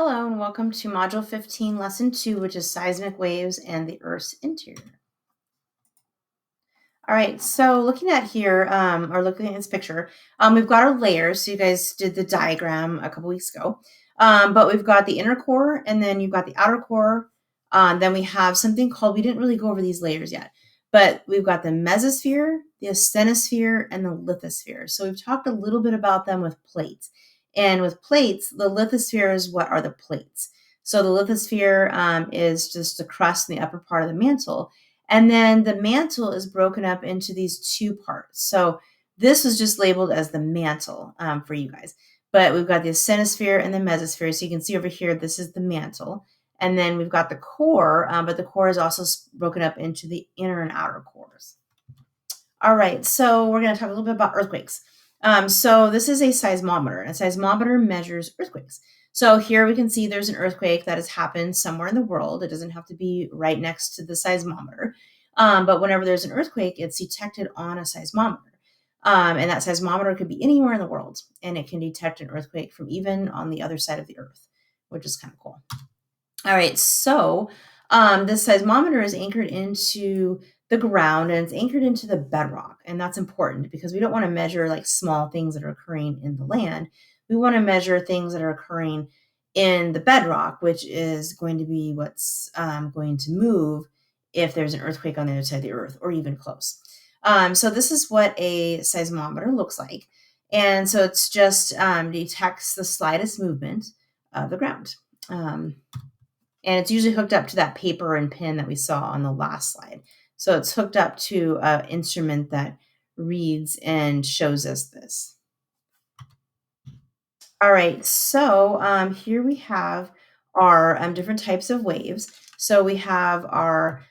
Hello and welcome to Module 15, Lesson 2, which is Seismic Waves and the Earth's Interior. All right, so looking at here, or looking at this picture, we've got our layers. So you guys did the diagram a couple weeks ago. But we've got the inner core, and then you've got the outer core. Then we have something called, we didn't really go over these layers yet, but we've got the mesosphere, the asthenosphere, and the lithosphere. So we've talked a little bit about them with plates. And with plates, the lithosphere is what are the plates. So the lithosphere is just the crust in the upper part of the mantle. And then the mantle is broken up into these two parts. So this was just labeled as the mantle for you guys. But we've got the asthenosphere and the mesosphere. So you can see over here, this is the mantle. And then we've got the core, but the core is also broken up into the inner and outer cores. All right, so we're going to talk a little bit about earthquakes. So this is a seismometer. A seismometer measures earthquakes. So here we can see there's an earthquake that has happened somewhere in the world. It doesn't have to be right next to the seismometer. But whenever there's an earthquake, it's detected on a seismometer. And that seismometer could be anywhere in the world, and it can detect an earthquake from even on the other side of the earth, which is kind of cool. All right, so this seismometer is anchored into the ground and it's anchored into the bedrock. And that's important because we don't want to measure like small things that are occurring in the land. We want to measure things that are occurring in the bedrock, which is going to be what's going to move if there's an earthquake on the other side of the earth or even close. So this is what a seismometer looks like. And so it's just detects the slightest movement of the ground. And it's usually hooked up to that paper and pin that we saw on the last slide. So it's hooked up to an instrument that reads and shows us this. All right, so here we have our different types of waves. So we have our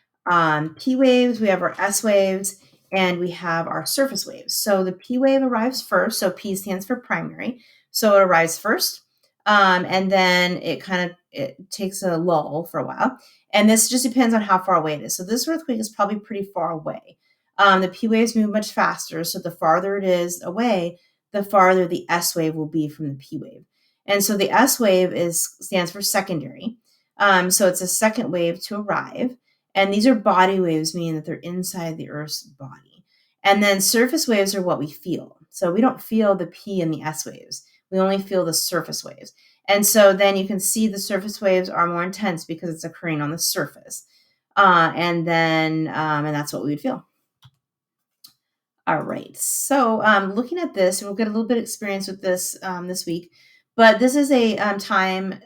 P waves, we have our S waves, and we have our surface waves. So the P wave arrives first. So P stands for primary. So it arrives first, and then it takes a lull for a while. And this just depends on how far away it is. So this earthquake is probably pretty far away. The P waves move much faster. So the farther it is away, the farther the S wave will be from the P wave. And so the S wave stands for secondary. So it's a second wave to arrive. And these are body waves, meaning that they're inside the Earth's body. And then surface waves are what we feel. So we don't feel the P and the S waves. We only feel the surface waves. And so then you can see the surface waves are more intense because it's occurring on the surface. And that's what we would feel. All right, so looking at this, we'll get a little bit of experience with this this week, but this is a time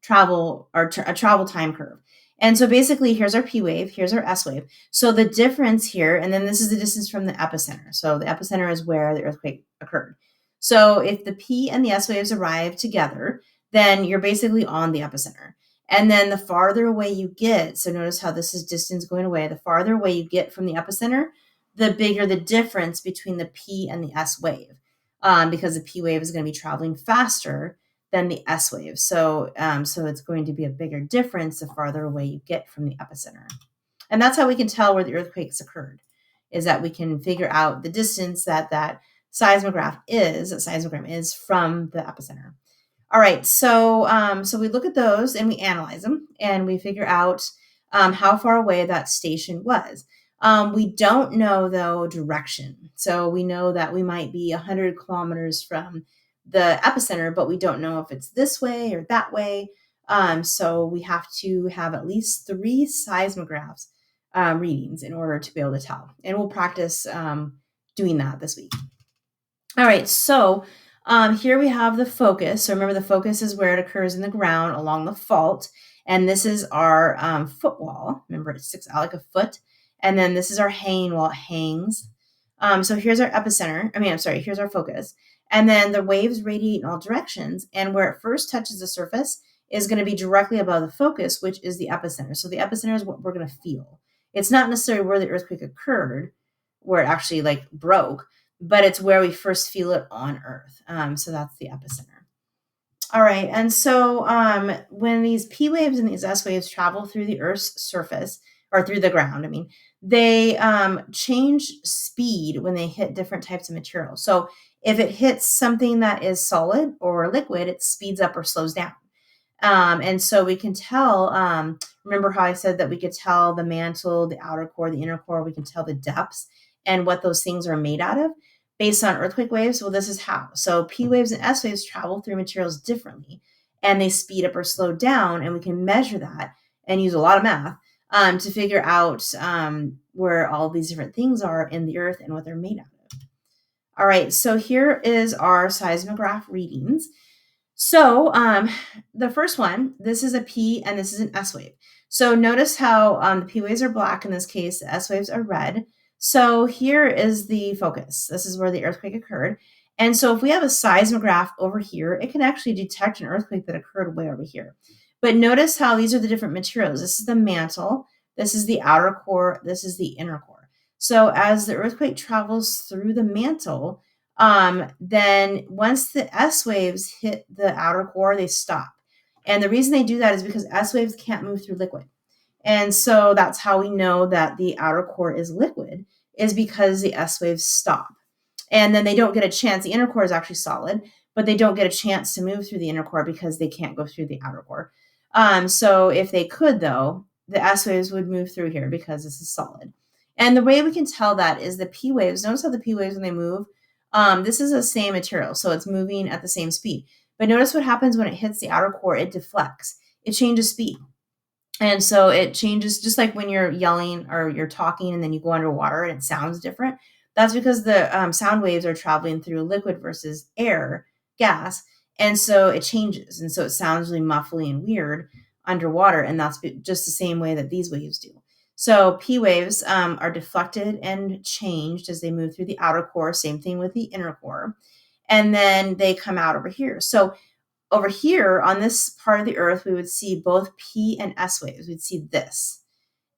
travel or a travel time curve. And so basically, here's our P wave, here's our S wave. So the difference here, and then this is the distance from the epicenter. So the epicenter is where the earthquake occurred. So if the P and the S waves arrive together, then you're basically on the epicenter. And then the farther away you get, so notice how this is distance going away, the farther away you get from the epicenter, the bigger the difference between the P and the S wave, because the P wave is going to be traveling faster than the S wave. So it's going to be a bigger difference the farther away you get from the epicenter. And that's how we can tell where the earthquakes occurred, is that we can figure out the distance that seismogram is from the epicenter. All right, so we look at those and we analyze them and we figure out how far away that station was. We don't know, though, direction. So we know that we might be 100 kilometers from the epicenter, but we don't know if it's this way or that way. So we have to have at least 3 seismographs readings in order to be able to tell. And we'll practice doing that this week. All right, so here we have the focus. So remember, the focus is where it occurs in the ground along the fault. And this is our footwall. Remember, it sticks out like a foot. And then this is our hanging wall. It hangs. So here's our epicenter. Here's our focus. And then the waves radiate in all directions. And where it first touches the surface is going to be directly above the focus, which is the epicenter. So the epicenter is what we're going to feel. It's not necessarily where the earthquake occurred, where it actually broke, but it's where we first feel it on Earth. So that's the epicenter. All right, and so when these P waves and these S waves travel through the Earth's surface, or through the ground, they change speed when they hit different types of material. So if it hits something that is solid or liquid, it speeds up or slows down. And so we can tell, remember how I said that we could tell the mantle, the outer core, the inner core, we can tell the depths and what those things are made out of based on earthquake waves? Well, this is how. So P waves and S waves travel through materials differently, and they speed up or slow down, and we can measure that and use a lot of math to figure out where all these different things are in the earth and what they're made out of. All right, so here is our seismograph readings. So the first one, this is a P and this is an S wave. So notice how the P waves are black in this case, the S waves are red. So here is the focus. This is where the earthquake occurred. And so if we have a seismograph over here, it can actually detect an earthquake that occurred way over here. But notice how these are the different materials. This is the mantle, this is the outer core, this is the inner core. So as the earthquake travels through the mantle, then once the S waves hit the outer core, they stop. And the reason they do that is because S waves can't move through liquid. And so that's how we know that the outer core is liquid, is because the S waves stop. And then they don't get a chance. The inner core is actually solid, but they don't get a chance to move through the inner core because they can't go through the outer core. So if they could, though, the S waves would move through here because this is solid. And the way we can tell that is the P waves. Notice how the P waves, when they move, this is the same material, so it's moving at the same speed. But notice what happens when it hits the outer core, it deflects. It changes speed. And so it changes, just like when you're yelling or you're talking and then you go underwater and it sounds different. That's because the sound waves are traveling through liquid versus air, gas. And so it changes. And so it sounds really muffly and weird underwater. And that's just the same way that these waves do. So P waves are deflected and changed as they move through the outer core. Same thing with the inner core. And then they come out over here. So over here on this part of the earth, we would see both P and S waves. We'd see this.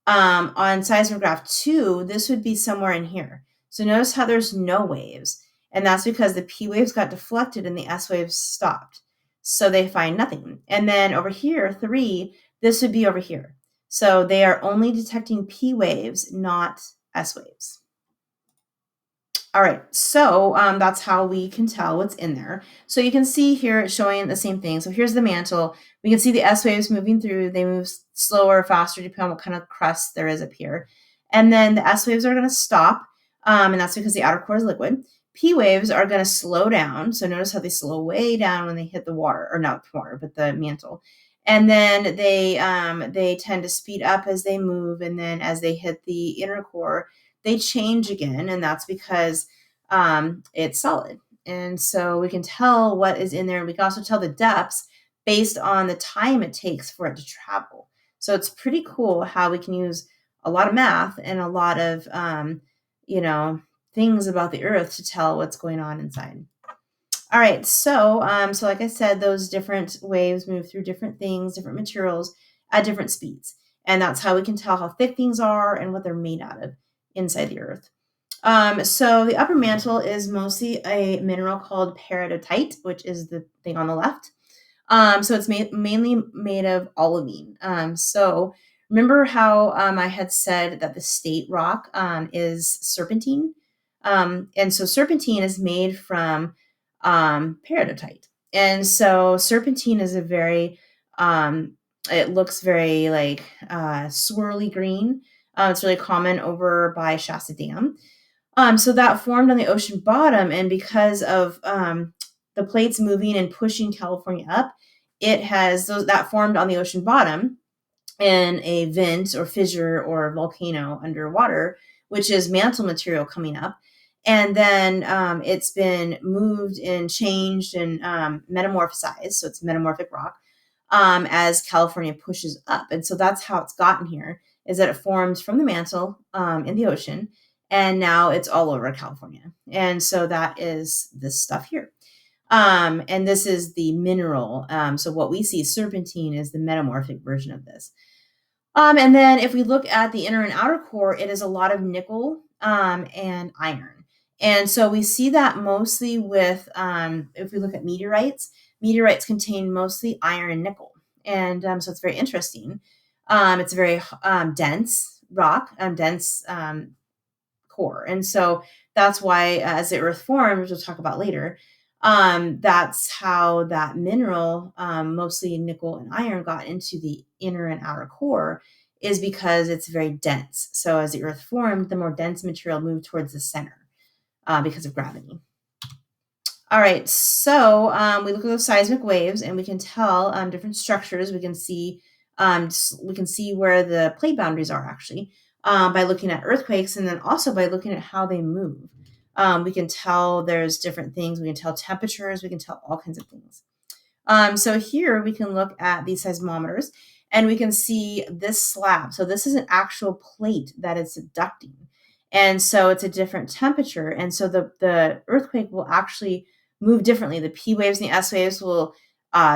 On seismograph 2, this would be somewhere in here. So notice how there's no waves. And that's because the P waves got deflected and the S waves stopped. So they find nothing. And then over here, 3, this would be over here. So they are only detecting P waves, not S waves. All right, so that's how we can tell what's in there. So you can see here it's showing the same thing. So here's the mantle. We can see the S waves moving through. They move slower or faster depending on what kind of crust there is up here. And then the S waves are going to stop, and that's because the outer core is liquid. P waves are going to slow down. So notice how they slow way down when they hit the water, or not the water, but the mantle. And then they tend to speed up as they move, and then as they hit the inner core, they change again, and that's because it's solid. And so we can tell what is in there, and we can also tell the depths based on the time it takes for it to travel. So it's pretty cool how we can use a lot of math and a lot of things about the earth to tell what's going on inside. All right, so like I said, those different waves move through different things, different materials at different speeds. And that's how we can tell how thick things are and what they're made out of inside the earth. So the upper mantle is mostly a mineral called peridotite, which is the thing on the left. So it's mainly made of olivine. So remember how I had said that the state rock is serpentine? And so serpentine is made from peridotite. And so serpentine is a very, it looks very like swirly green. It's really common over by Shasta Dam. So that formed on the ocean bottom, and because of the plates moving and pushing California up, it has that formed on the ocean bottom in a vent or fissure or volcano underwater, which is mantle material coming up. And then it's been moved and changed and metamorphosized. So it's metamorphic rock as California pushes up. And so that's how it's gotten here, is that it formed from the mantle in the ocean. And now it's all over California. And so that is this stuff here. And this is the mineral. So what we see, serpentine, is the metamorphic version of this. And then if we look at the inner and outer core, it is a lot of nickel and iron. And so we see that mostly with, if we look at meteorites contain mostly iron and nickel. And so it's very interesting. It's a very dense rock, dense core. And so that's why as the earth formed, which we'll talk about later, That's how that mineral, mostly nickel and iron, got into the inner and outer core, is because it's very dense. So as the Earth formed, the more dense material moved towards the center because of gravity. All right, so we look at those seismic waves, and we can tell different structures. We can see where the plate boundaries are actually by looking at earthquakes, and then also by looking at how they move. We can tell there's different things. We can tell temperatures. We can tell all kinds of things. So here we can look at these seismometers, and we can see this slab. So this is an actual plate that is subducting. And so it's a different temperature. And so the earthquake will actually move differently. The P waves and the S waves will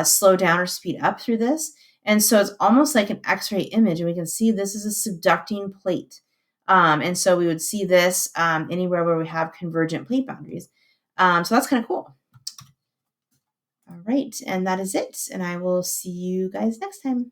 slow down or speed up through this. And so it's almost like an X-ray image. And we can see this is a subducting plate. And so we would see this anywhere where we have convergent plate boundaries. So that's kind of cool. All right, and that is it. And I will see you guys next time.